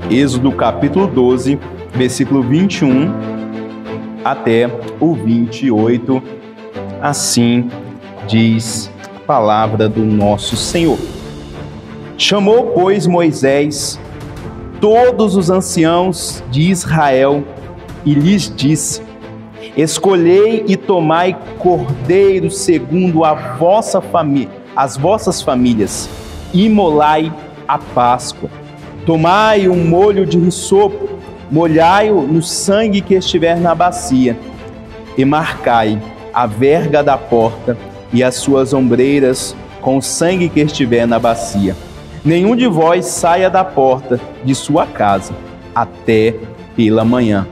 Êxodo capítulo 12, versículo 21 até o 28. Assim diz a palavra do nosso Senhor. Chamou, pois, Moisés todos os anciãos de Israel e lhes disse: escolhei e tomai cordeiros segundo as vossas famílias, e imolai a Páscoa. Tomai um molho de hisopo, molhai-o no sangue que estiver na bacia, e marcai a verga da porta e as suas ombreiras com o sangue que estiver na bacia. Nenhum de vós saia da porta de sua casa até pela manhã,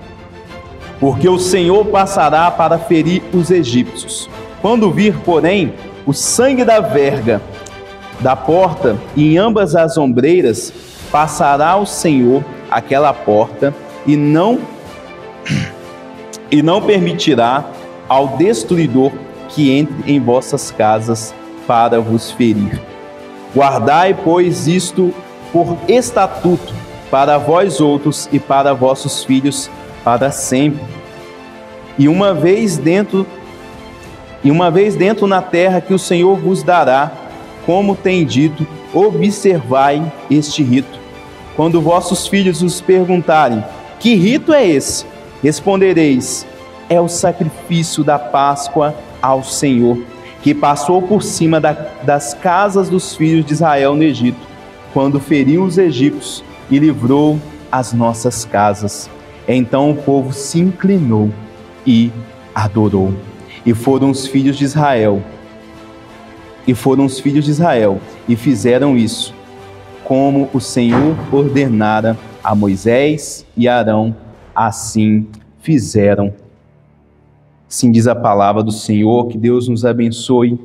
porque o Senhor passará para ferir os egípcios. Quando vir, porém, o sangue da verga da porta e em ambas as ombreiras, passará o Senhor aquela porta e não permitirá ao destruidor que entre em vossas casas para vos ferir. Guardai, pois, isto por estatuto para vós outros e para vossos filhos para sempre. E uma vez dentro na terra que o Senhor vos dará, como tem dito, observai este rito. Quando vossos filhos os perguntarem: que rito é esse? Respondereis: é o sacrifício da Páscoa ao Senhor, que passou por cima das casas dos filhos de Israel no Egito, quando feriu os egípcios e livrou as nossas casas. Então o povo se inclinou e adorou. E foram os filhos de Israel e fizeram isso, como o Senhor ordenara a Moisés e Arão, assim fizeram. Assim diz a palavra do Senhor. Que Deus nos abençoe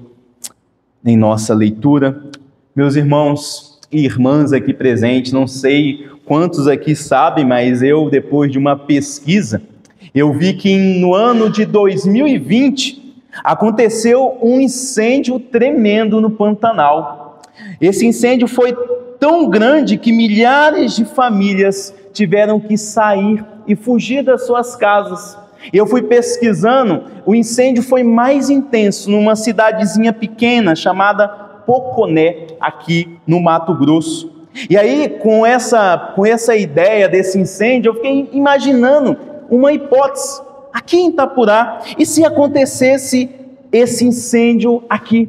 em nossa leitura. Meus irmãos e irmãs aqui presentes, não sei quantos aqui sabem, mas eu, depois de uma pesquisa, eu vi que no ano de 2020 aconteceu um incêndio tremendo no Pantanal. Esse incêndio foi tão grande que milhares de famílias tiveram que sair e fugir das suas casas. Eu fui pesquisando, o incêndio foi mais intenso numa cidadezinha pequena chamada Poconé, aqui no Mato Grosso. E aí, com essa ideia desse incêndio, eu fiquei imaginando uma hipótese aqui em Itapurá. E se acontecesse esse incêndio aqui?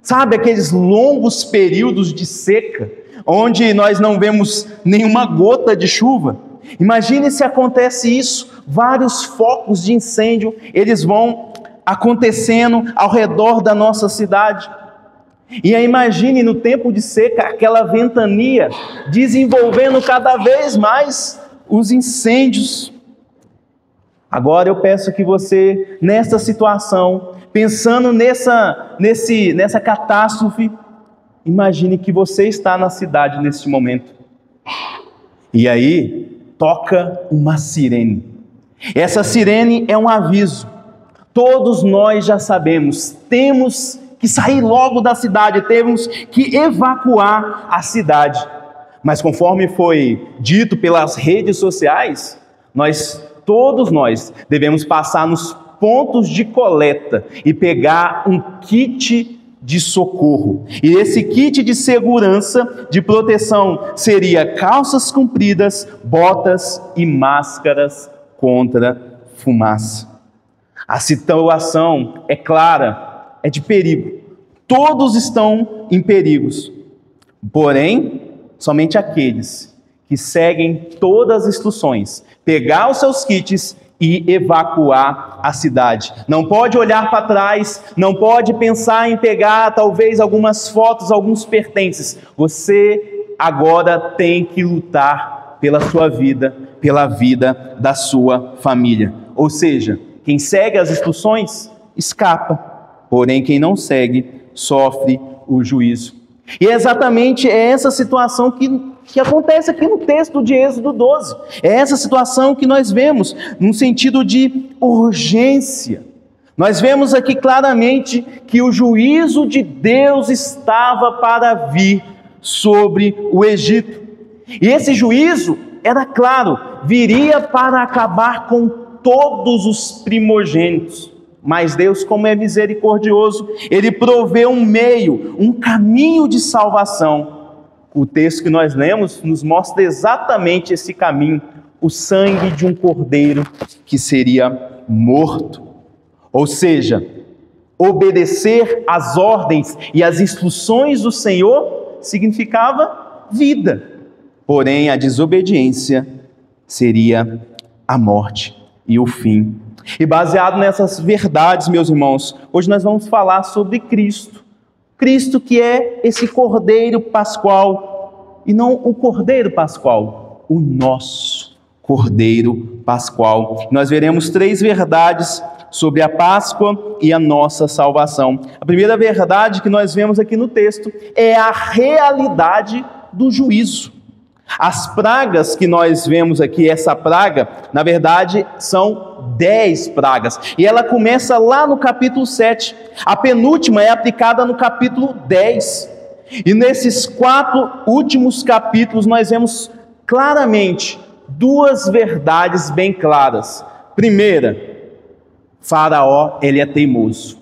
Sabe, aqueles longos períodos de seca, onde nós não vemos nenhuma gota de chuva? Imagine se acontece isso, vários focos de incêndio, eles vão acontecendo ao redor da nossa cidade. E aí imagine no tempo de seca, aquela ventania desenvolvendo cada vez mais os incêndios. Agora eu peço que você, nessa situação, pensando nessa catástrofe, imagine que você está na cidade neste momento. E aí toca uma sirene. Essa sirene é um aviso. Todos nós já sabemos, temos que sair logo da cidade, temos que evacuar a cidade. Mas conforme foi dito pelas redes sociais, todos nós devemos passar nos pontos de coleta e pegar um kit de socorro. E esse kit de segurança, de proteção, seria calças compridas, botas e máscaras contra fumaça. A situação é clara, é de perigo. Todos estão em perigos. Porém, somente aqueles que seguem todas as instruções, pegar os seus kits e evacuar a cidade. Não pode olhar para trás, não pode pensar em pegar talvez algumas fotos, alguns pertences. Você agora tem que lutar pela sua vida, pela vida da sua família. Ou seja, quem segue as instruções escapa, porém quem não segue sofre o juízo. E é exatamente essa situação que acontece aqui no texto de Êxodo 12. É essa situação que nós vemos, num sentido de urgência. Nós vemos aqui claramente que o juízo de Deus estava para vir sobre o Egito. E esse juízo era claro, viria para acabar com todos os primogênitos. Mas Deus, como é misericordioso, Ele provê um meio, um caminho de salvação. O texto que nós lemos nos mostra exatamente esse caminho, o sangue de um cordeiro que seria morto. Ou seja, obedecer às ordens e às instruções do Senhor significava vida. Porém, a desobediência seria a morte e o fim. E baseado nessas verdades, meus irmãos, hoje nós vamos falar sobre Cristo. Cristo que é esse Cordeiro Pascual, e não o Cordeiro Pascual, o nosso Cordeiro Pascual. Nós veremos 3 verdades sobre a Páscoa e a nossa salvação. A primeira verdade que nós vemos aqui no texto é a realidade do juízo. As pragas que nós vemos aqui, essa praga, na verdade, são 10 pragas. E ela começa lá no capítulo 7. A penúltima é aplicada no capítulo 10. E nesses 4 últimos capítulos, nós vemos claramente 2 verdades bem claras. Primeira, Faraó, ele é teimoso.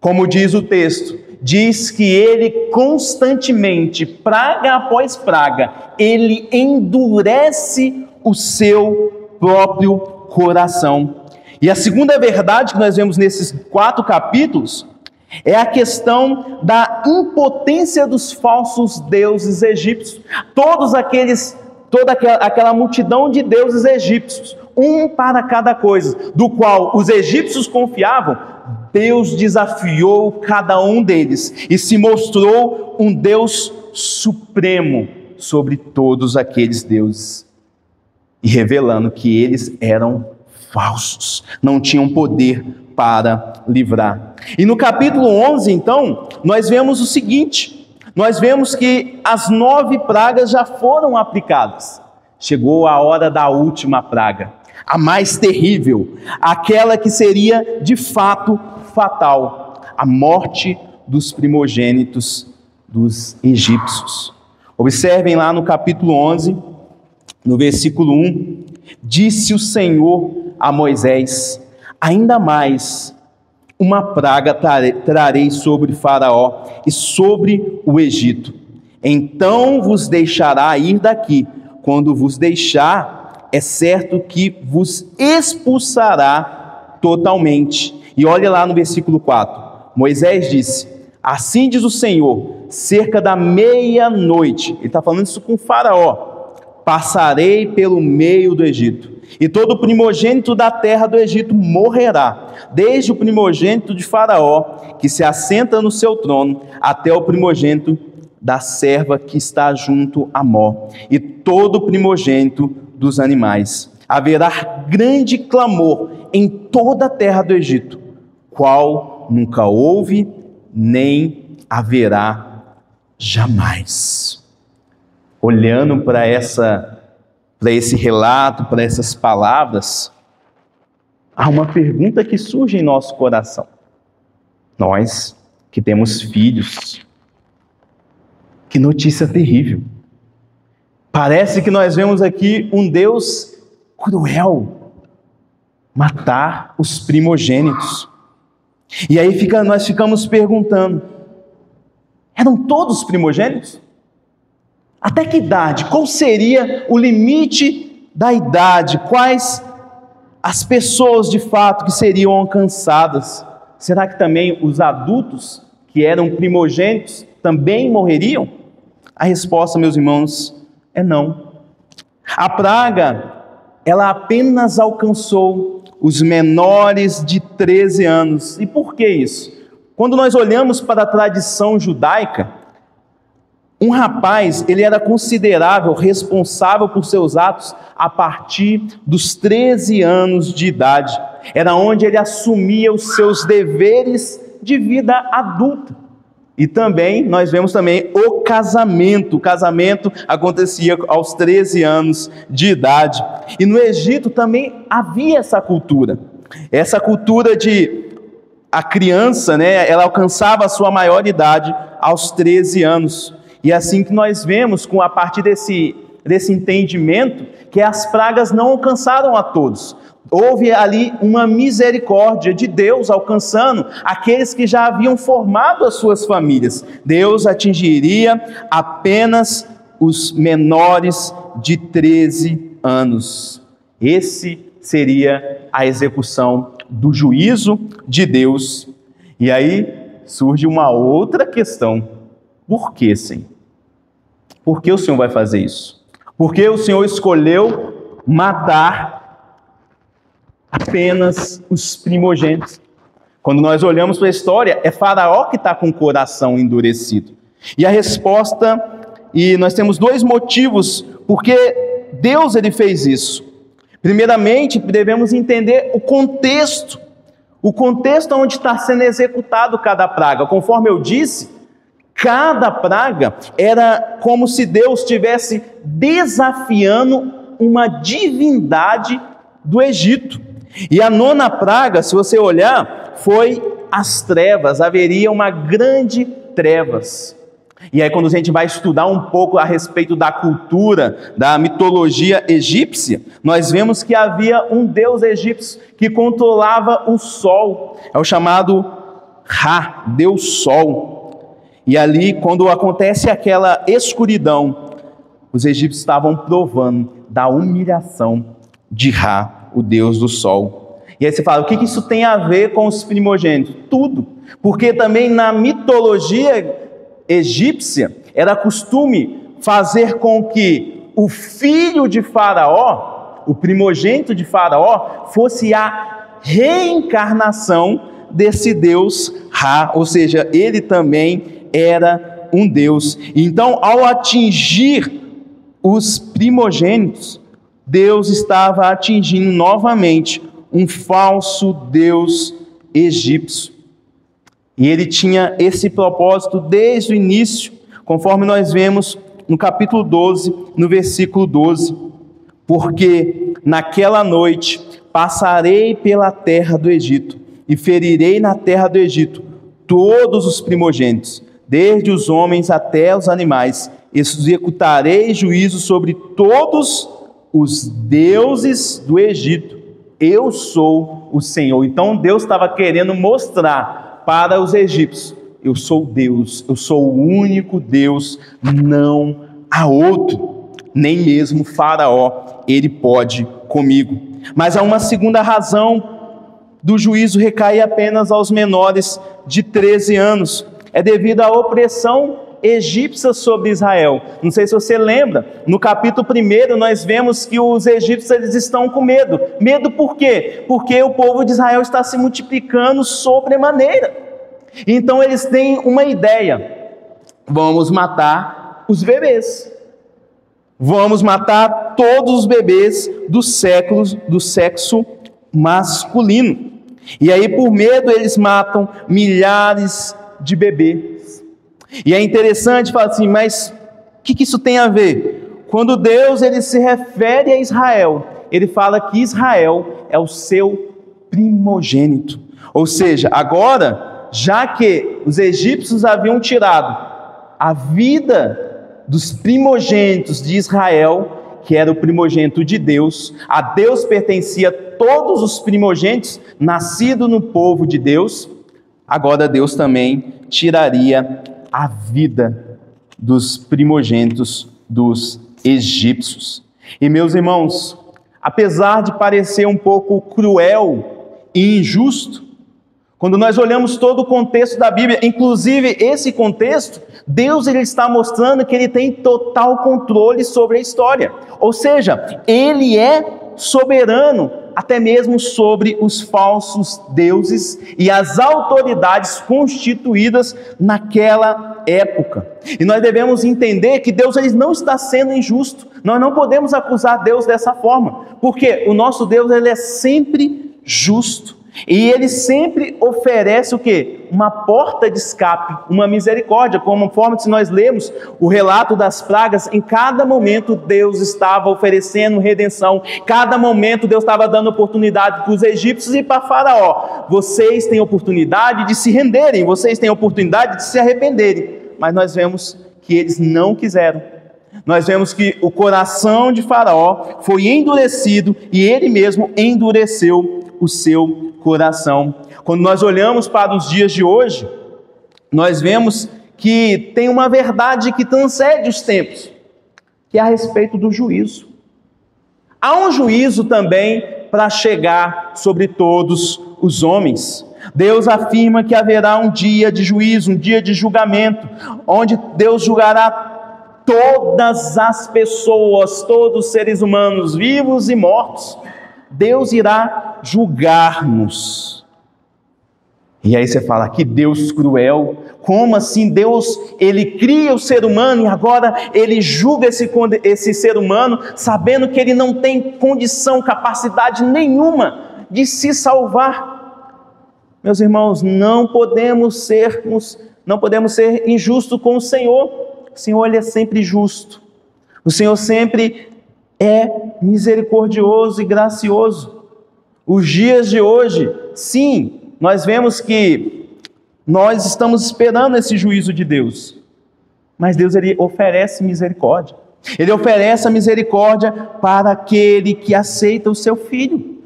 Como diz o texto, diz que ele constantemente, praga após praga, ele endurece o seu próprio coração. E a segunda verdade que nós vemos nesses 4 capítulos é a questão da impotência dos falsos deuses egípcios. Toda aquela multidão de deuses egípcios, um para cada coisa, do qual os egípcios confiavam, Deus desafiou cada um deles e se mostrou um Deus supremo sobre todos aqueles deuses, e revelando que eles eram falsos, não tinham poder para livrar. E no capítulo 11, então, nós vemos o seguinte: nós vemos que as 9 pragas já foram aplicadas. Chegou a hora da última praga, a mais terrível, aquela que seria de fato fatal, a morte dos primogênitos dos egípcios. Observem lá no capítulo 11, no versículo 1, disse o Senhor a Moisés: ainda mais uma praga trarei sobre Faraó e sobre o Egito. Então vos deixará ir daqui. Quando vos deixar, é certo que vos expulsará totalmente. E olha lá no versículo 4. Moisés disse: assim diz o Senhor, cerca da meia-noite, ele está falando isso com Faraó, passarei pelo meio do Egito, e todo primogênito da terra do Egito morrerá, desde o primogênito de Faraó, que se assenta no seu trono, até o primogênito da serva que está junto a Mó, e todo primogênito dos animais. Haverá grande clamor em toda a terra do Egito, qual nunca houve, nem haverá jamais. Olhando para esse relato, para essas palavras, há uma pergunta que surge em nosso coração. Nós que temos filhos, que notícia terrível. Parece que nós vemos aqui um Deus cruel matar os primogênitos. E aí nós ficamos perguntando: eram todos primogênitos? Até que idade? Qual seria o limite da idade? Quais as pessoas de fato que seriam alcançadas? Será que também os adultos que eram primogênitos também morreriam? A resposta, meus irmãos, é não. A praga, ela apenas alcançou os menores de 13 anos. E por que isso? Quando nós olhamos para a tradição judaica, um rapaz, ele era considerável, responsável por seus atos a partir dos 13 anos de idade. Era onde ele assumia os seus deveres de vida adulta. E também, nós vemos também o casamento. O casamento acontecia aos 13 anos de idade. E no Egito também havia essa cultura. Essa cultura de a criança, ela alcançava a sua maioridade aos 13 anos. E assim que nós vemos, a partir desse entendimento que as pragas não alcançaram a todos. Houve ali uma misericórdia de Deus alcançando aqueles que já haviam formado as suas famílias. Deus atingiria apenas os menores de 13 anos. Esse seria a execução do juízo de Deus. E aí surge uma outra questão. Por que, Senhor? Por que o Senhor vai fazer isso? Por que o Senhor escolheu matar apenas os primogênitos? Quando nós olhamos para a história, é Faraó que está com o coração endurecido. E a resposta, e nós temos dois motivos porque Deus ele fez isso. Primeiramente, devemos entender o contexto onde está sendo executado cada praga. Conforme eu disse, cada praga era como se Deus estivesse desafiando uma divindade do Egito. E a 9ª praga, se você olhar, foi as trevas. Haveria uma grande trevas. E aí quando a gente vai estudar um pouco a respeito da cultura, da mitologia egípcia, nós vemos que havia um deus egípcio que controlava o sol. É o chamado Ra, Deus Sol. E ali, quando acontece aquela escuridão, os egípcios estavam provando da humilhação de Ra, o Deus do Sol. E aí você fala, o que isso tem a ver com os primogênitos? Tudo. Porque também na mitologia egípcia era costume fazer com que o filho de Faraó, o primogênito de Faraó, fosse a reencarnação desse Deus Ra, ou seja, ele também era um Deus. Então, ao atingir os primogênitos, Deus estava atingindo novamente um falso Deus egípcio. E ele tinha esse propósito desde o início, conforme nós vemos no capítulo 12, no versículo 12. Porque naquela noite passarei pela terra do Egito e ferirei na terra do Egito todos os primogênitos, desde os homens até os animais. Executarei juízo sobre todos os deuses do Egito. Eu sou o Senhor. Então Deus estava querendo mostrar para os egípcios: eu sou Deus, eu sou o único Deus, não há outro. Nem mesmo Faraó, ele pode comigo. Mas há uma segunda razão do juízo recair apenas aos menores de 13 anos. É devido à opressão egípcia sobre Israel. Não sei se você lembra, no capítulo 1 nós vemos que os egípcios eles estão com medo. Medo por quê? Porque o povo de Israel está se multiplicando sobremaneira. Então eles têm uma ideia: vamos matar os bebês. Vamos matar todos os bebês do sexo masculino. E aí, por medo, eles matam milhares de bebês. E é interessante falar assim, mas o que isso tem a ver? Quando Deus ele se refere a Israel, ele fala que Israel é o seu primogênito. Ou seja, agora, já que os egípcios haviam tirado a vida dos primogênitos de Israel, que era o primogênito de Deus, a Deus pertencia todos os primogênitos nascidos no povo de Deus, agora Deus também tiraria a vida dos primogênitos dos egípcios. E meus irmãos, apesar de parecer um pouco cruel e injusto, quando nós olhamos todo o contexto da Bíblia, inclusive esse contexto, Deus ele está mostrando que ele tem total controle sobre a história. Ou seja, ele é soberano até mesmo sobre os falsos deuses e as autoridades constituídas naquela época. E nós devemos entender que Deus ele não está sendo injusto. Nós não podemos acusar Deus dessa forma, porque o nosso Deus ele é sempre justo. E ele sempre oferece o quê? Uma porta de escape, uma misericórdia, conforme se nós lemos o relato das pragas, em cada momento Deus estava oferecendo redenção, cada momento Deus estava dando oportunidade para os egípcios e para Faraó. Vocês têm oportunidade de se renderem, vocês têm oportunidade de se arrependerem, mas nós vemos que eles não quiseram. nós vemos que o coração de Faraó foi endurecido e ele mesmo endureceu o seu coração. Quando nós olhamos para os dias de hoje, nós vemos que tem uma verdade que transcende os tempos, que é a respeito do juízo. Há um juízo também para chegar sobre todos os homens. Deus afirma que haverá um dia de juízo, um dia de julgamento, onde Deus julgará todas as pessoas, todos os seres humanos, vivos e mortos. Deus irá julgar-nos. E aí você fala, que Deus cruel, como assim Deus, Ele cria o ser humano e agora Ele julga esse ser humano, sabendo que ele não tem condição, capacidade nenhuma de se salvar. Meus irmãos, não podemos ser injustos com o Senhor. O Senhor, Ele é sempre justo. O Senhor sempre é misericordioso e gracioso. Os dias de hoje, sim, nós vemos que nós estamos esperando esse juízo de Deus. Mas Deus, Ele oferece misericórdia. Ele oferece a misericórdia para aquele que aceita o seu Filho.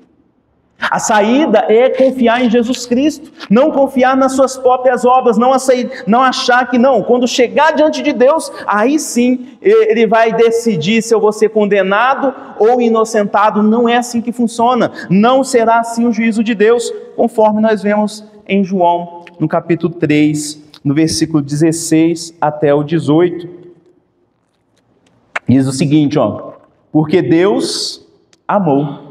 A saída é confiar em Jesus Cristo, não confiar nas suas próprias obras, não achar que não, quando chegar diante de Deus, aí sim Ele vai decidir se eu vou ser condenado ou inocentado. Não é assim que funciona, não será assim o juízo de Deus, conforme nós vemos em João, no capítulo 3, no versículo 16 até o 18. Diz o seguinte, porque Deus amou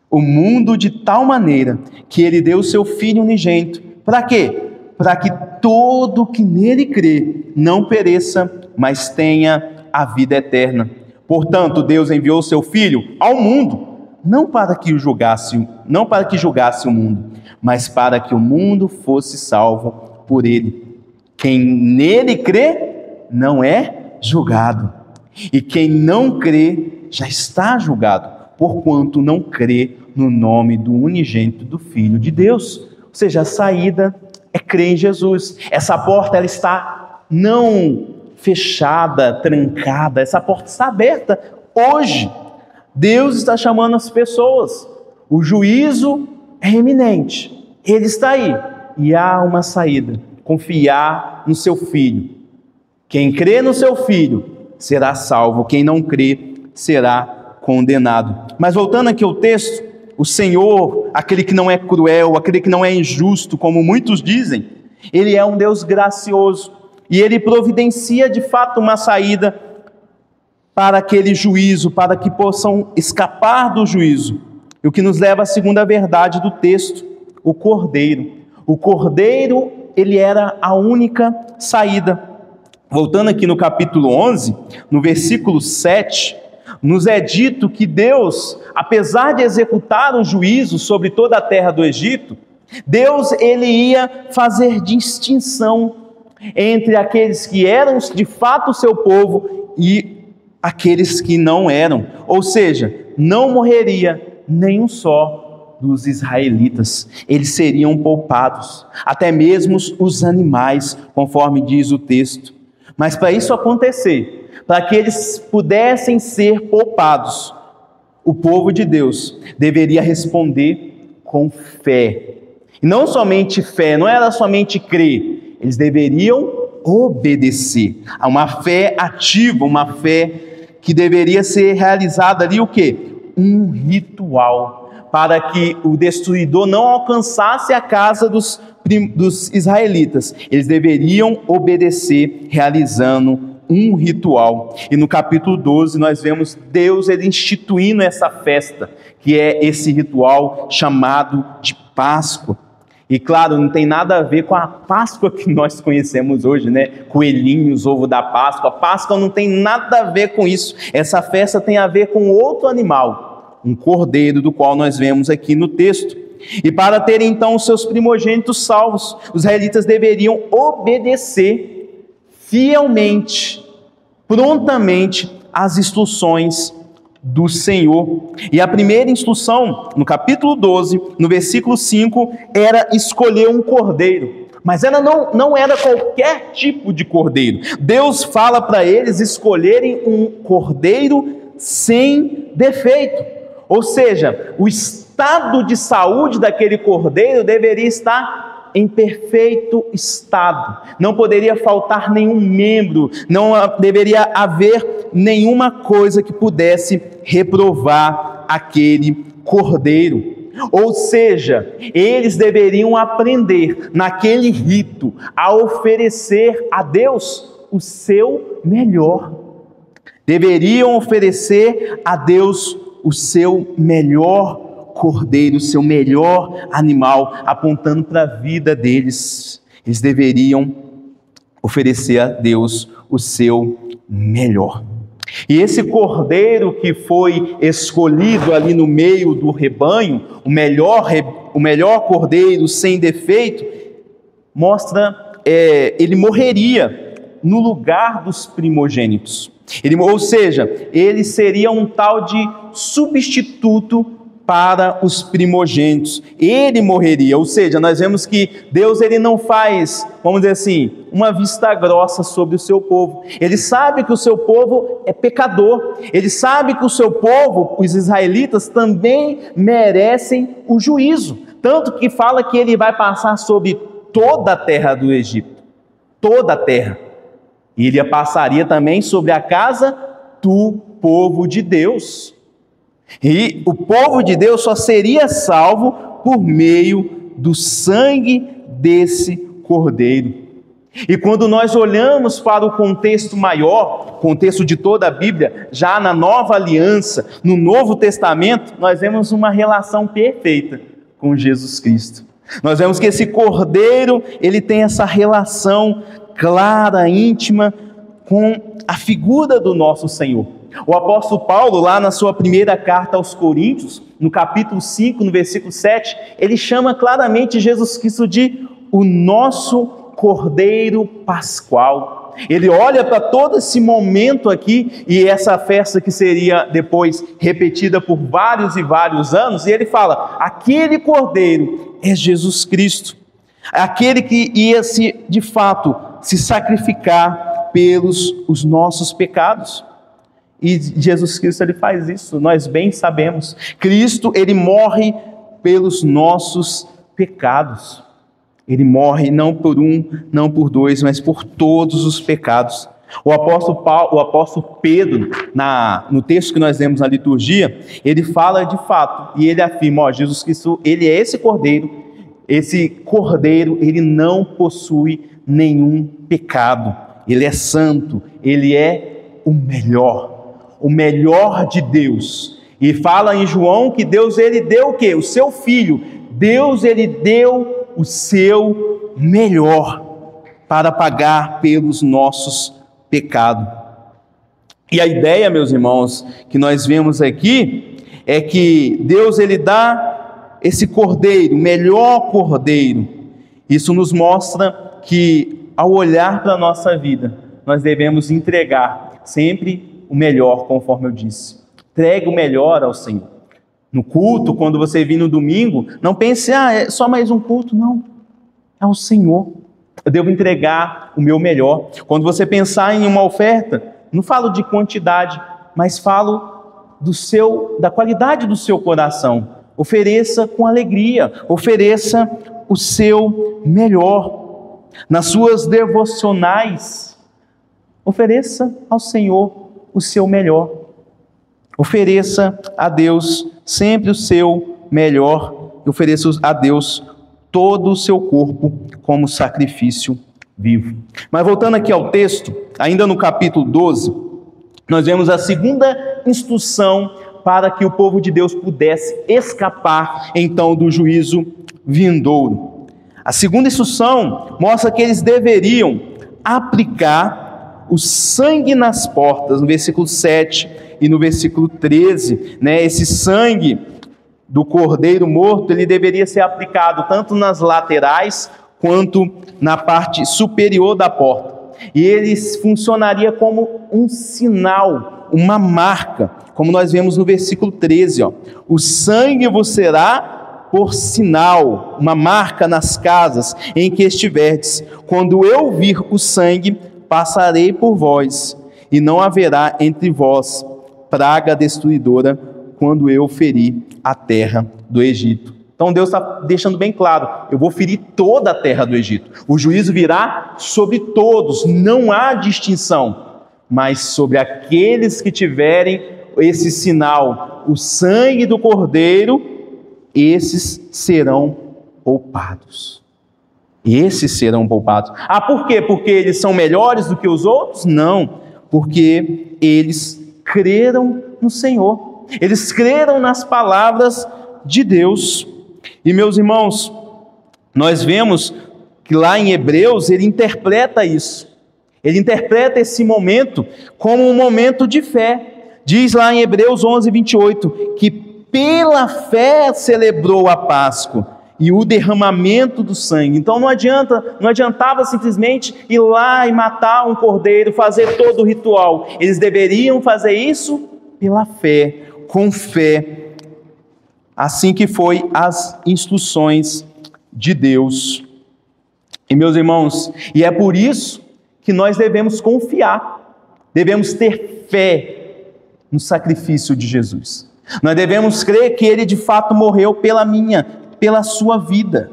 o mundo de tal maneira que Ele deu o seu Filho unigênito. Para quê? Para que todo que nele crê não pereça, mas tenha a vida eterna. Portanto, Deus enviou o seu Filho ao mundo, não para que julgasse o mundo, mas para que o mundo fosse salvo por Ele. Quem nele crê não é julgado, e quem não crê já está julgado, porquanto não crê no nome do unigênito do Filho de Deus. Ou seja, a saída é crer em Jesus. Essa porta, ela está não fechada, trancada, essa porta está aberta. Hoje, Deus está chamando as pessoas. O juízo é iminente, Ele está aí, e há uma saída: confiar no seu Filho. Quem crê no seu Filho será salvo, quem não crê será condenado. Mas voltando aqui ao texto, o Senhor, aquele que não é cruel, aquele que não é injusto, como muitos dizem, Ele é um Deus gracioso, e Ele providencia de fato uma saída para aquele juízo, para que possam escapar do juízo. E o que nos leva à segunda verdade do texto, o Cordeiro. O Cordeiro, ele era a única saída. Voltando aqui no capítulo 11, no versículo 7, nos é dito que Deus, apesar de executar o juízo sobre toda a terra do Egito, Deus, Ele ia fazer distinção entre aqueles que eram de fato o seu povo e aqueles que não eram. Ou seja, não morreria nenhum só dos israelitas, eles seriam poupados, até mesmo os animais, conforme diz o texto. Mas para isso acontecer, para que eles pudessem ser poupados, o povo de Deus deveria responder com fé. E não somente fé, não era somente crer, eles deveriam obedecer. Há uma fé ativa, uma fé que deveria ser realizada ali o quê? Um ritual, para que o destruidor não alcançasse a casa dos israelitas. Eles deveriam obedecer, realizando um ritual. E no capítulo 12 nós vemos Deus, ele instituindo essa festa, que é esse ritual chamado de Páscoa. E claro, não tem nada a ver com a Páscoa que nós conhecemos hoje, né? Coelhinhos, ovo da Páscoa. A Páscoa não tem nada a ver com isso. Essa festa tem a ver com outro animal, um cordeiro, do qual nós vemos aqui no texto. E para terem então os seus primogênitos salvos, os israelitas deveriam obedecer fielmente, prontamente, às instruções do Senhor. E a primeira instrução, no capítulo 12, no versículo 5, era escolher um cordeiro. Mas ela não era qualquer tipo de cordeiro. Deus fala para eles escolherem um cordeiro sem defeito. Ou seja, o estado de saúde daquele cordeiro deveria estar em perfeito estado. Não poderia faltar nenhum membro, não deveria haver nenhuma coisa que pudesse reprovar aquele cordeiro. Ou seja, eles deveriam aprender naquele rito a oferecer a Deus o seu melhor. Deveriam oferecer a Deus o seu melhor cordeiro, o seu melhor animal, apontando para a vida deles. Eles deveriam oferecer a Deus o seu melhor. E esse cordeiro que foi escolhido ali no meio do rebanho, o melhor cordeiro sem defeito, ele morreria no lugar dos primogênitos. Ou seja, ele seria um tal de substituto para os primogênitos. Ele morreria, ou seja, nós vemos que Deus ele não faz, vamos dizer assim, uma vista grossa sobre o seu povo. Ele sabe que o seu povo é pecador. Ele sabe que o seu povo, os israelitas, também merecem o juízo. Tanto que fala que ele vai passar sobre toda a terra do Egito. Toda a terra. E ele passaria também sobre a casa do povo de Deus. E o povo de Deus só seria salvo por meio do sangue desse cordeiro. E quando nós olhamos para o contexto maior, contexto de toda a Bíblia, já na Nova Aliança, no Novo Testamento, nós vemos uma relação perfeita com Jesus Cristo. Nós vemos que esse cordeiro, ele tem essa relação clara, íntima, com a figura do nosso Senhor. O apóstolo Paulo, lá na sua primeira carta aos Coríntios, no capítulo 5, no versículo 7, ele chama claramente Jesus Cristo de o nosso Cordeiro Pascual. Ele olha para todo esse momento aqui, e essa festa que seria depois repetida por vários e vários anos, e ele fala, aquele Cordeiro é Jesus Cristo, aquele que ia de fato se sacrificar pelos os nossos pecados. E Jesus Cristo ele faz isso, nós bem sabemos. Cristo ele morre pelos nossos pecados. Ele morre não por um, não por dois, mas por todos os pecados. O apóstolo Pedro, no texto que nós lemos na liturgia, ele fala de fato, e ele afirma, Jesus Cristo, ele é esse cordeiro, ele não possui nenhum pecado, ele é santo, ele é o melhor de Deus. E fala em João que Deus ele deu o quê? O seu Filho. Deus ele deu o seu melhor para pagar pelos nossos pecados. E a ideia, meus irmãos, que nós vemos aqui é que Deus ele dá esse cordeiro, o melhor cordeiro. Isso nos mostra que ao olhar para a nossa vida, nós devemos entregar sempre o melhor, conforme eu disse. Entregue o melhor ao Senhor. No culto, quando você vir no domingo, não pense, é só mais um culto. Não, é o Senhor. Eu devo entregar o meu melhor. Quando você pensar em uma oferta, não falo de quantidade, mas falo da qualidade do seu coração. Ofereça com alegria, ofereça o seu melhor. Nas suas devocionais, ofereça ao Senhor o seu melhor. Ofereça a Deus sempre o seu melhor. Ofereça a Deus todo o seu corpo como sacrifício vivo. Mas voltando aqui ao texto, ainda no capítulo 12, nós vemos a segunda instrução para que o povo de Deus pudesse escapar então do juízo vindouro. A segunda instrução mostra que eles deveriam aplicar o sangue nas portas, no versículo 7 e no versículo 13, esse sangue do cordeiro morto, ele deveria ser aplicado tanto nas laterais, quanto na parte superior da porta. E ele funcionaria como um sinal, uma marca, como nós vemos no versículo 13. O sangue vos será por sinal, uma marca nas casas em que estiverdes. Quando eu vir o sangue, passarei por vós, e não haverá entre vós praga destruidora, quando eu ferir a terra do Egito. Então Deus está deixando bem claro, eu vou ferir toda a terra do Egito. O juízo virá sobre todos, não há distinção, mas sobre aqueles que tiverem esse sinal, o sangue do Cordeiro, esses serão poupados. Esses serão poupados. Ah, por quê? Porque eles são melhores do que os outros? Não, porque eles creram no Senhor. Eles creram nas palavras de Deus. E meus irmãos, nós vemos que lá em Hebreus ele interpreta isso. Ele interpreta esse momento como um momento de fé. Diz lá em Hebreus 11:28, que pela fé celebrou a Páscoa e o derramamento do sangue. Então não adiantava simplesmente ir lá e matar um cordeiro, fazer todo o ritual. Eles deveriam fazer isso pela fé, com fé. Assim que foi as instruções de Deus. E meus irmãos, e é por isso que nós devemos confiar, devemos ter fé no sacrifício de Jesus. Nós devemos crer que Ele de fato morreu pela sua vida.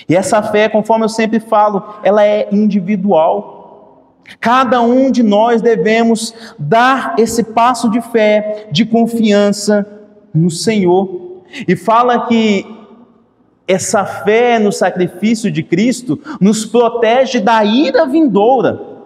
E essa fé, conforme eu sempre falo, ela é individual. Cada um de nós devemos dar esse passo de fé, de confiança no Senhor. E fala que essa fé no sacrifício de Cristo nos protege da ira vindoura.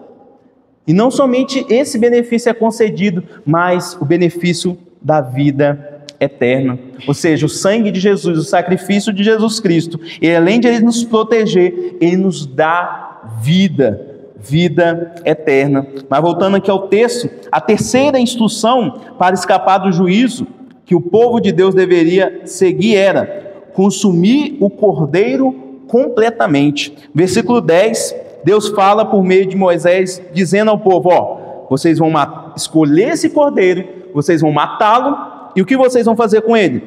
E não somente esse benefício é concedido, mas o benefício da vida eterna. Ou seja, o sangue de Jesus, o sacrifício de Jesus Cristo, e além de Ele nos proteger, Ele nos dá vida eterna. Mas voltando aqui ao texto, a terceira instrução para escapar do juízo que o povo de Deus deveria seguir era consumir o cordeiro completamente. Versículo 10, Deus fala por meio de Moisés, dizendo ao povo, vocês vão escolher esse cordeiro, vocês vão matá-lo, e o que vocês vão fazer com ele?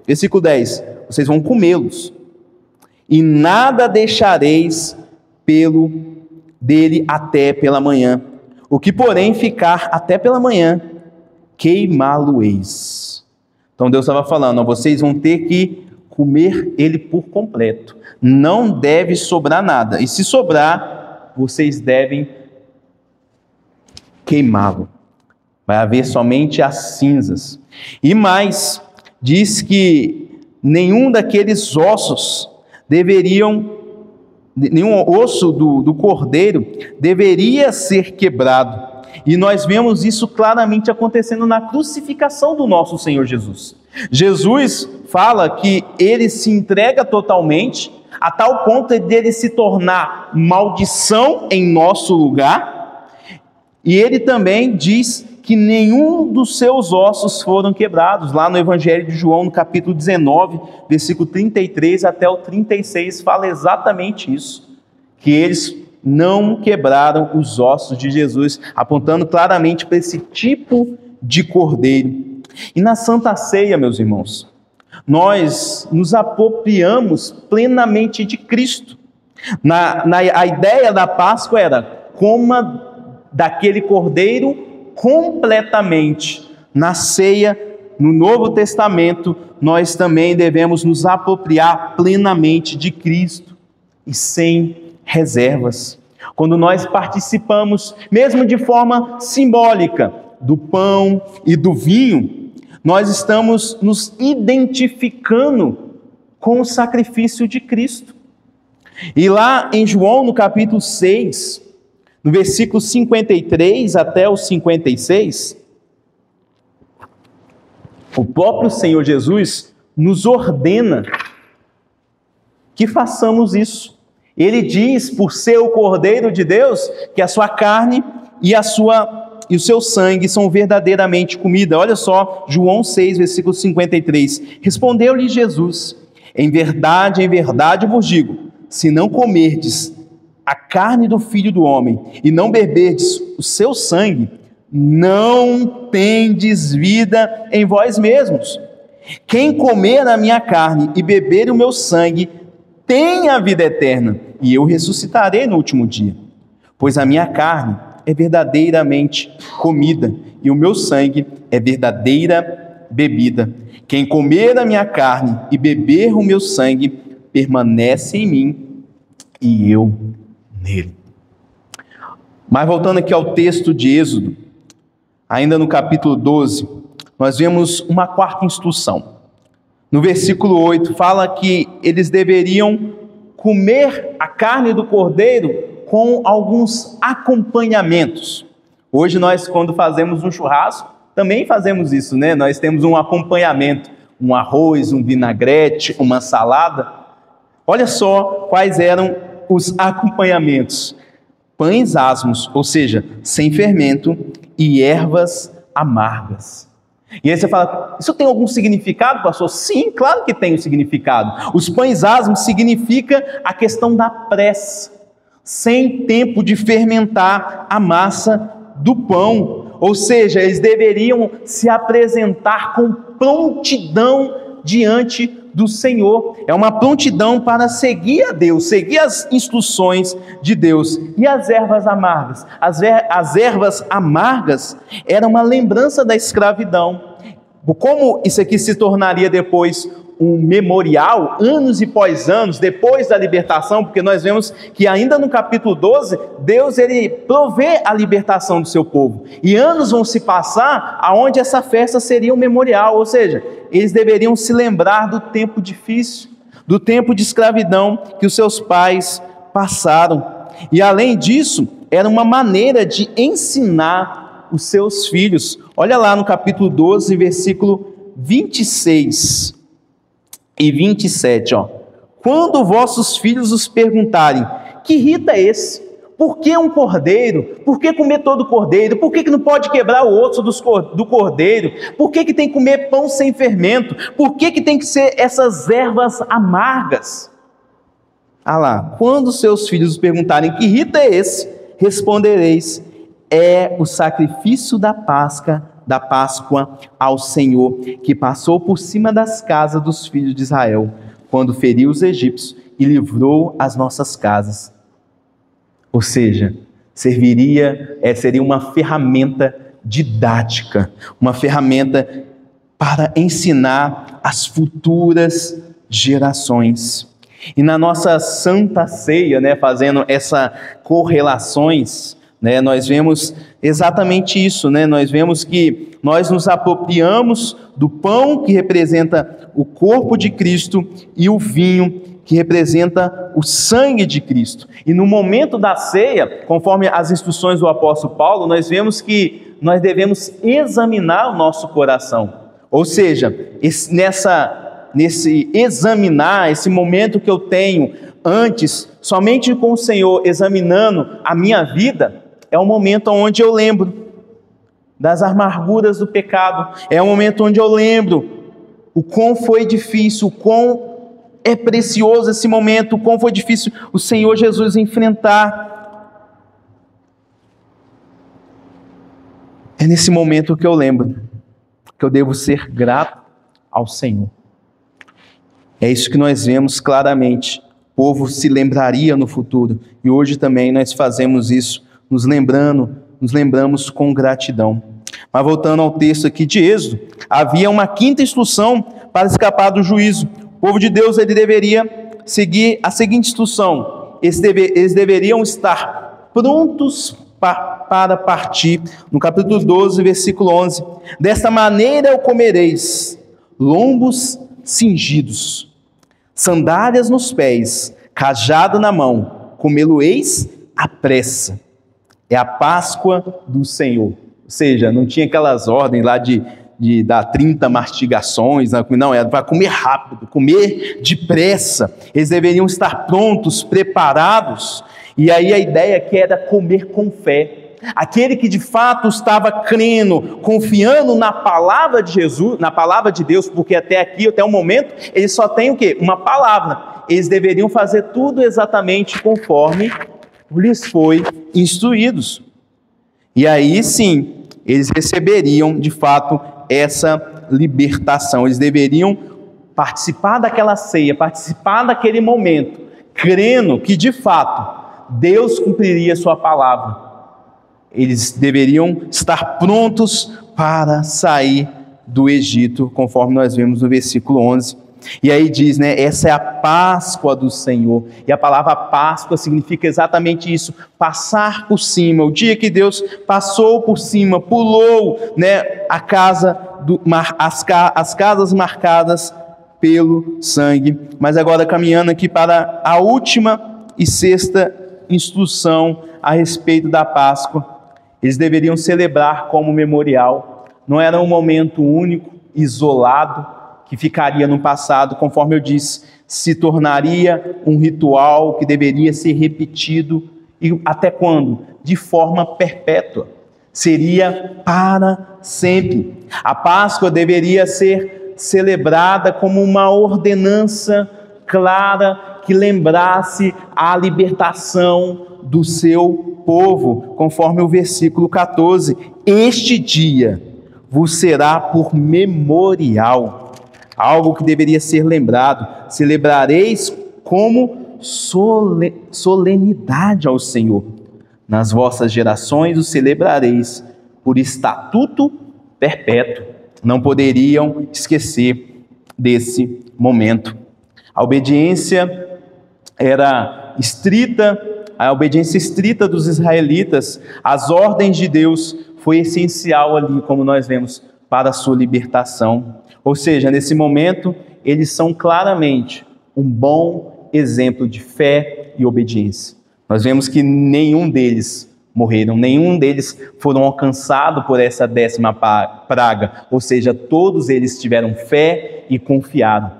Versículo 10, vocês vão comê-los, e nada deixareis dele até pela manhã. O que porém ficar até pela manhã, queimá-lo-eis. Então Deus estava falando, vocês vão ter que comer ele por completo. Não deve sobrar nada. E se sobrar, vocês devem queimá-lo. Vai haver somente as cinzas. E mais, diz que nenhum daqueles ossos nenhum osso do cordeiro deveria ser quebrado. E nós vemos isso claramente acontecendo na crucificação do nosso Senhor Jesus. Jesus fala que Ele se entrega totalmente, a tal ponto de Ele se tornar maldição em nosso lugar. E Ele também diz que nenhum dos seus ossos foram quebrados. Lá no Evangelho de João, no capítulo 19, versículo 33 até o 36, fala exatamente isso. Que eles não quebraram os ossos de Jesus, apontando claramente para esse tipo de cordeiro. E na Santa Ceia, meus irmãos, nós nos apropriamos plenamente de Cristo. A ideia da Páscoa era, coma daquele cordeiro completamente. Na ceia, no Novo Testamento, nós também devemos nos apropriar plenamente de Cristo e sem reservas. Quando nós participamos, mesmo de forma simbólica, do pão e do vinho, nós estamos nos identificando com o sacrifício de Cristo. E lá em João, no capítulo 6, no versículo 53 até o 56, o próprio Senhor Jesus nos ordena que façamos isso. Ele diz, por ser o Cordeiro de Deus, que a sua carne e o seu sangue são verdadeiramente comida. Olha só, João 6, versículo 53. Respondeu-lhe Jesus, em verdade vos digo, se não comerdes a carne do Filho do Homem e não beberdes o seu sangue, não tendes vida em vós mesmos. Quem comer a minha carne e beber o meu sangue tem a vida eterna, e eu ressuscitarei no último dia. Pois a minha carne é verdadeiramente comida, e o meu sangue é verdadeira bebida. Quem comer a minha carne e beber o meu sangue permanece em mim, e eu nele. Mas voltando aqui ao texto de Êxodo, ainda no capítulo 12, nós vemos uma quarta instrução. No versículo 8, fala que eles deveriam comer a carne do cordeiro com alguns acompanhamentos. Hoje nós, quando fazemos um churrasco, também fazemos isso, né? Nós temos um acompanhamento, um arroz, um vinagrete, uma salada. Olha só quais eram os acompanhamentos. Pães asmos, ou seja, sem fermento, e ervas amargas. E aí você fala, isso tem algum significado, pastor? Sim, claro que tem um significado. Os pães asmos significa a questão da pressa, sem tempo de fermentar a massa do pão. Ou seja, eles deveriam se apresentar com prontidão diante do Senhor. É uma prontidão para seguir a Deus, seguir as instruções de Deus. E as ervas amargas? As ervas amargas eram uma lembrança da escravidão. Como isso aqui se tornaria depois um memorial, anos e pós anos, depois da libertação, porque nós vemos que ainda no capítulo 12, Deus ele provê a libertação do seu povo. E anos vão se passar aonde essa festa seria um memorial, ou seja, eles deveriam se lembrar do tempo difícil, do tempo de escravidão que os seus pais passaram. E além disso, era uma maneira de ensinar os seus filhos. Olha lá no capítulo 12, versículo 26 e 27, ó. Quando vossos filhos os perguntarem, que rito é esse? Por que um cordeiro? Por que comer todo o cordeiro? Por que não pode quebrar o osso do cordeiro? Por que tem que comer pão sem fermento? Por que tem que ser essas ervas amargas? Ah lá, quando seus filhos os perguntarem, que rito é esse? Respondereis, é o sacrifício da Páscoa ao Senhor, que passou por cima das casas dos filhos de Israel, quando feriu os egípcios e livrou as nossas casas. Ou seja, seria uma ferramenta didática, uma ferramenta para ensinar as futuras gerações. E na nossa Santa Ceia, fazendo essas correlações, nós vemos exatamente isso, nós vemos que nós nos apropriamos do pão que representa o corpo de Cristo e o vinho que representa o sangue de Cristo. E no momento da ceia, conforme as instruções do apóstolo Paulo, nós vemos que nós devemos examinar o nosso coração. Ou seja, nesse examinar, esse momento que eu tenho antes, somente com o Senhor examinando a minha vida, é o momento onde eu lembro das amarguras do pecado, é o momento onde eu lembro o quão foi difícil, o quão é precioso esse momento, o quão foi difícil o Senhor Jesus enfrentar. É nesse momento que eu lembro que eu devo ser grato ao Senhor. É isso que nós vemos claramente. O povo se lembraria no futuro, e hoje também nós fazemos isso, nos lembramos com gratidão. Mas voltando ao texto aqui de Êxodo, havia uma quinta instrução para escapar do juízo. O povo de Deus ele deveria seguir a seguinte instrução: eles deveriam estar prontos para partir. No capítulo 12, versículo 11: desta maneira o comereis, lombos cingidos, sandálias nos pés, cajado na mão, comê-lo-eis à pressa. É a Páscoa do Senhor. Ou seja, não tinha aquelas ordens lá de dar 30 mastigações, não, era para comer rápido, comer depressa. Eles deveriam estar prontos, preparados. E aí a ideia que era comer com fé. Aquele que de fato estava crendo, confiando na palavra de Jesus, na palavra de Deus, porque até o momento, eles só têm o quê? Uma palavra. Eles deveriam fazer tudo exatamente conforme lhes foi instruídos. E aí sim, eles receberiam de fato essa libertação. Eles deveriam participar daquela ceia, participar daquele momento, crendo que de fato Deus cumpriria sua palavra. Eles deveriam estar prontos para sair do Egito, conforme nós vemos no versículo 11. E aí diz, né, essa é a Páscoa do Senhor. E a palavra Páscoa significa exatamente isso, passar por cima. O dia que Deus passou por cima, pulou, né, as casas marcadas pelo sangue. Mas agora caminhando aqui para a última e sexta instrução a respeito da Páscoa. Eles deveriam celebrar como memorial. Não era um momento único, isolado, que ficaria no passado, conforme eu disse, se tornaria um ritual que deveria ser repetido. E até quando? De forma perpétua. Seria para sempre. A Páscoa deveria ser celebrada como uma ordenança clara que lembrasse a libertação do seu povo, conforme o versículo 14. Este dia vos será por memorial, algo que deveria ser lembrado. Celebrareis como solenidade ao Senhor. Nas vossas gerações o celebrareis por estatuto perpétuo. Não poderiam esquecer desse momento. A obediência era estrita, a obediência estrita dos israelitas às ordens de Deus foi essencial ali, como nós vemos, para a sua libertação. Ou seja, nesse momento, eles são claramente um bom exemplo de fé e obediência. Nós vemos que nenhum deles morreram, nenhum deles foram alcançados por essa 10ª praga, ou seja, todos eles tiveram fé e confiaram.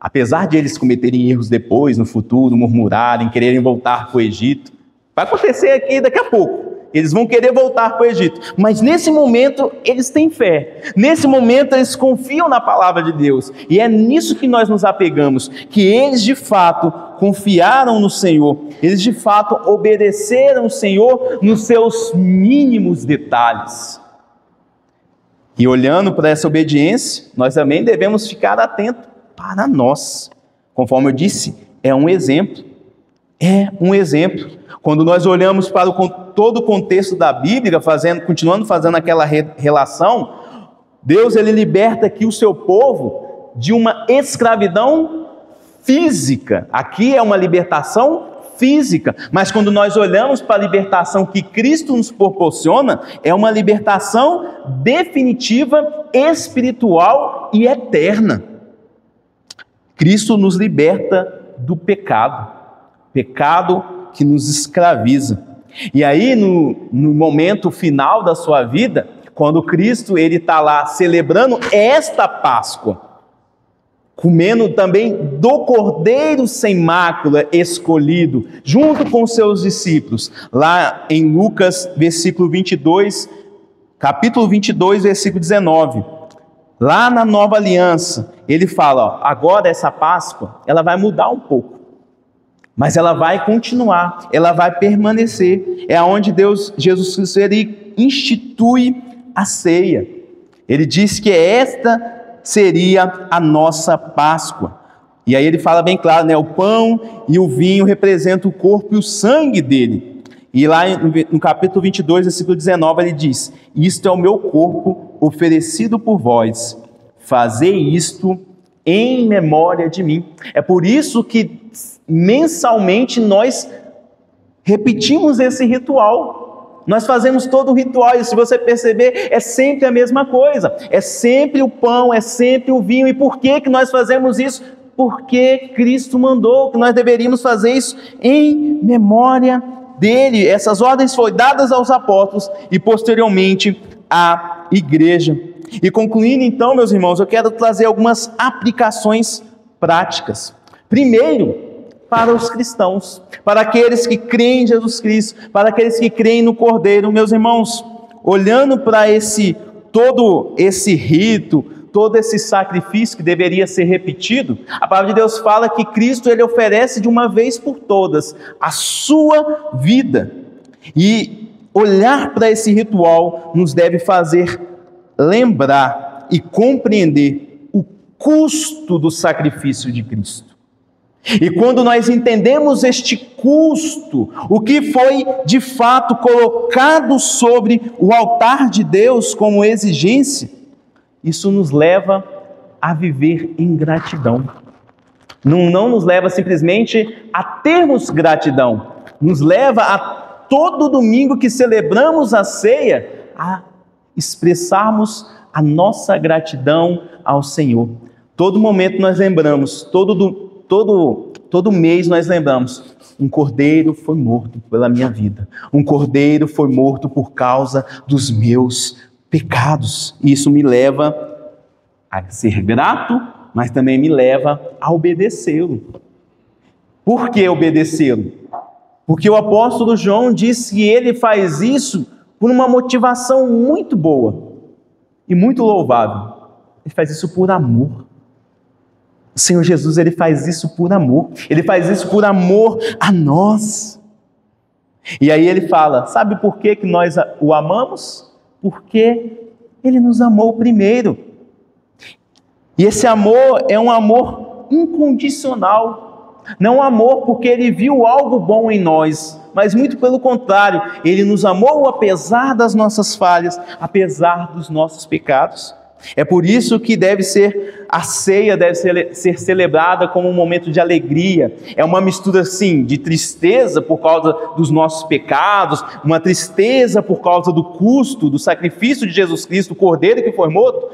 Apesar de eles cometerem erros depois, no futuro, murmurarem, quererem voltar para o Egito, vai acontecer aqui daqui a pouco, eles vão querer voltar para o Egito, mas nesse momento eles têm fé, nesse momento eles confiam na palavra de Deus, e é nisso que nós nos apegamos, que eles de fato confiaram no Senhor, eles de fato obedeceram o Senhor nos seus mínimos detalhes. E olhando para essa obediência, nós também devemos ficar atentos para nós. Conforme eu disse, é um exemplo. É um exemplo. Quando nós olhamos para todo o contexto da Bíblia, continuando fazendo aquela relação, Deus ele liberta aqui o seu povo de uma escravidão física. Aqui é uma libertação física, mas quando nós olhamos para a libertação que Cristo nos proporciona, é uma libertação definitiva, espiritual e eterna. Cristo nos liberta do pecado que nos escraviza. E aí, no momento final da sua vida, quando Cristo ele está lá celebrando esta Páscoa, comendo também do Cordeiro sem mácula escolhido, junto com seus discípulos, lá em Lucas, capítulo 22, versículo 19, lá na Nova Aliança, ele fala, agora essa Páscoa, ela vai mudar um pouco, mas ela vai continuar, ela vai permanecer, é onde Jesus Cristo, ele institui a ceia, ele diz que esta seria a nossa Páscoa, e aí ele fala bem claro, né, o pão e o vinho representam o corpo e o sangue dele, e lá no capítulo 22, versículo 19, ele diz, isto é o meu corpo oferecido por vós, fazei isto em memória de mim. É por isso que mensalmente nós repetimos esse ritual, nós fazemos todo o ritual, e se você perceber, é sempre a mesma coisa, é sempre o pão, é sempre o vinho. E por que nós fazemos isso? Porque Cristo mandou que nós deveríamos fazer isso em memória dele. Essas ordens foram dadas aos apóstolos e posteriormente à igreja. E concluindo então, meus irmãos, eu quero trazer algumas aplicações práticas. Primeiro, para os cristãos, para aqueles que creem em Jesus Cristo, para aqueles que creem no Cordeiro. Meus irmãos, olhando para todo esse rito, todo esse sacrifício que deveria ser repetido, a palavra de Deus fala que Cristo ele oferece de uma vez por todas a sua vida. E olhar para esse ritual nos deve fazer lembrar e compreender o custo do sacrifício de Cristo. E quando nós entendemos este custo, o que foi de fato colocado sobre o altar de Deus como exigência, isso nos leva a viver em gratidão. Não nos leva simplesmente a termos gratidão, nos leva a todo domingo que celebramos a ceia, a expressarmos a nossa gratidão ao Senhor. Todo momento nós lembramos, todo mês nós lembramos, um cordeiro foi morto pela minha vida, um cordeiro foi morto por causa dos meus pecados. Isso me leva a ser grato, mas também me leva a obedecê-lo. Por que obedecê-lo? Porque o apóstolo João diz que ele faz isso por uma motivação muito boa e muito louvável. Ele faz isso por amor. O Senhor Jesus, ele faz isso por amor. Ele faz isso por amor a nós. E aí ele fala, sabe por que nós o amamos? Porque ele nos amou primeiro. E esse amor é um amor incondicional. Não um amor porque ele viu algo bom em nós, mas muito pelo contrário, ele nos amou apesar das nossas falhas, apesar dos nossos pecados. É por isso que a ceia deve ser celebrada como um momento de alegria. É uma mistura, assim, de tristeza por causa dos nossos pecados, uma tristeza por causa do custo, do sacrifício de Jesus Cristo, o cordeiro que foi morto,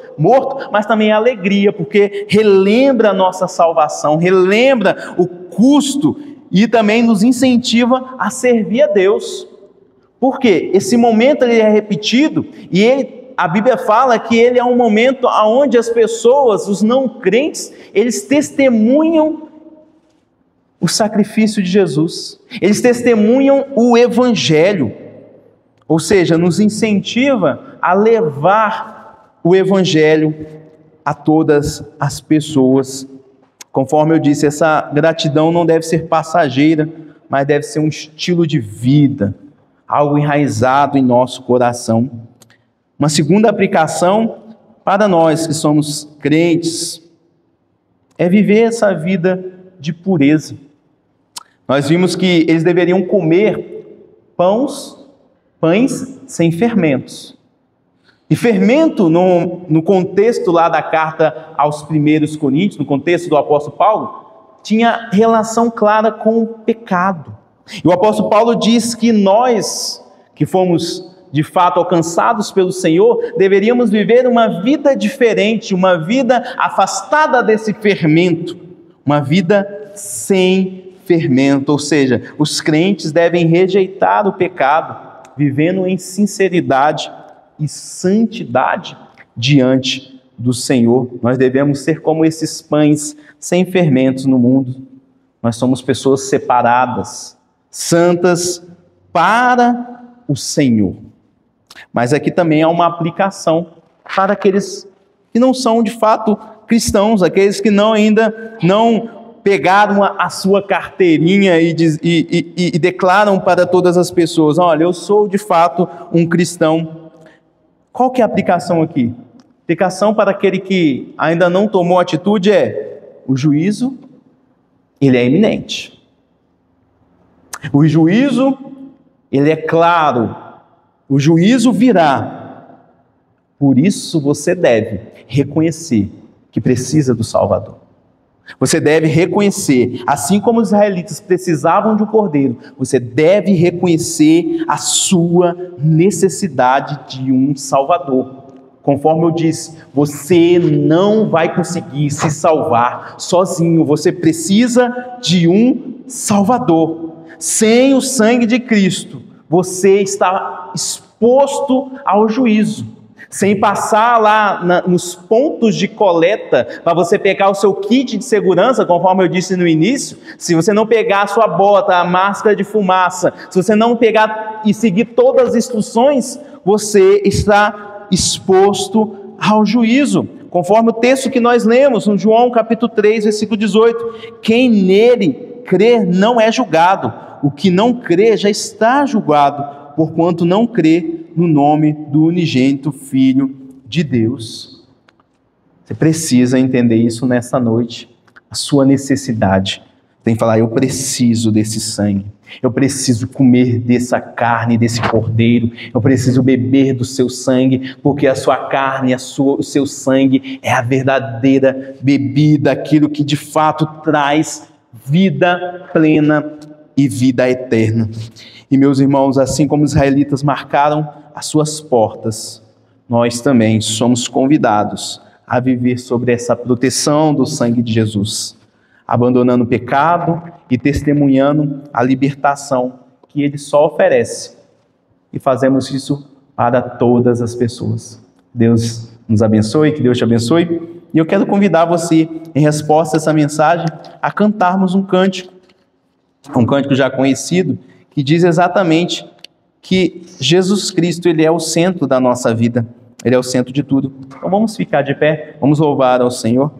mas também a alegria, porque relembra a nossa salvação, relembra o custo e também nos incentiva a servir a Deus. Por quê? Esse momento ele é repetido e a Bíblia fala que ele é um momento onde as pessoas, os não crentes, eles testemunham o sacrifício de Jesus. Eles testemunham o Evangelho. Ou seja, nos incentiva a levar o Evangelho a todas as pessoas. Conforme eu disse, essa gratidão não deve ser passageira, mas deve ser um estilo de vida, algo enraizado em nosso coração. Uma segunda aplicação para nós que somos crentes é viver essa vida de pureza. Nós vimos que eles deveriam comer pães sem fermentos. E fermento, no contexto lá da carta aos 1 Coríntios, no contexto do apóstolo Paulo, tinha relação clara com o pecado. E o apóstolo Paulo diz que nós, que fomos de fato alcançados pelo Senhor, deveríamos viver uma vida diferente, uma vida afastada desse fermento, uma vida sem fermento, ou seja, os crentes devem rejeitar o pecado, vivendo em sinceridade e santidade diante do Senhor. Nós devemos ser como esses pães sem fermentos no mundo. Nós somos pessoas separadas, santas para o Senhor. Mas aqui também há uma aplicação para aqueles que não são de fato cristãos, aqueles que ainda não pegaram a sua carteirinha e declaram para todas as pessoas, olha, eu sou de fato um cristão. Qual que é a aplicação aqui? A aplicação para aquele que ainda não tomou atitude o juízo, ele é iminente. O juízo, ele é claro. O juízo virá. Por isso você deve reconhecer que precisa do Salvador. Você deve reconhecer, assim como os israelitas precisavam de um cordeiro, você deve reconhecer a sua necessidade de um Salvador. Conforme eu disse, você não vai conseguir se salvar sozinho, você precisa de um Salvador. Sem o sangue de Cristo, você está exposto ao juízo, sem passar lá nos pontos de coleta, para você pegar o seu kit de segurança, conforme eu disse no início. Se você não pegar a sua bota, a máscara de fumaça, se você não pegar e seguir todas as instruções, você está exposto ao juízo, conforme o texto que nós lemos, no João capítulo 3, versículo 18, quem nele crer não é julgado, o que não crê já está julgado, porquanto não crê no nome do unigênito Filho de Deus. Você precisa entender isso nessa noite, a sua necessidade. Tem que falar, eu preciso desse sangue, eu preciso comer dessa carne, desse cordeiro, eu preciso beber do seu sangue, porque a sua carne, o seu sangue é a verdadeira bebida, aquilo que de fato traz vida plena e vida eterna. E meus irmãos, assim como os israelitas marcaram as suas portas, nós também somos convidados a viver sobre essa proteção do sangue de Jesus, abandonando o pecado e testemunhando a libertação que Ele só oferece. E fazemos isso para todas as pessoas. Deus nos abençoe, que Deus te abençoe. E eu quero convidar você, em resposta a essa mensagem, a cantarmos um cântico já conhecido, que diz exatamente que Jesus Cristo, Ele é o centro da nossa vida. Ele é o centro de tudo. Então vamos ficar de pé, vamos louvar ao Senhor.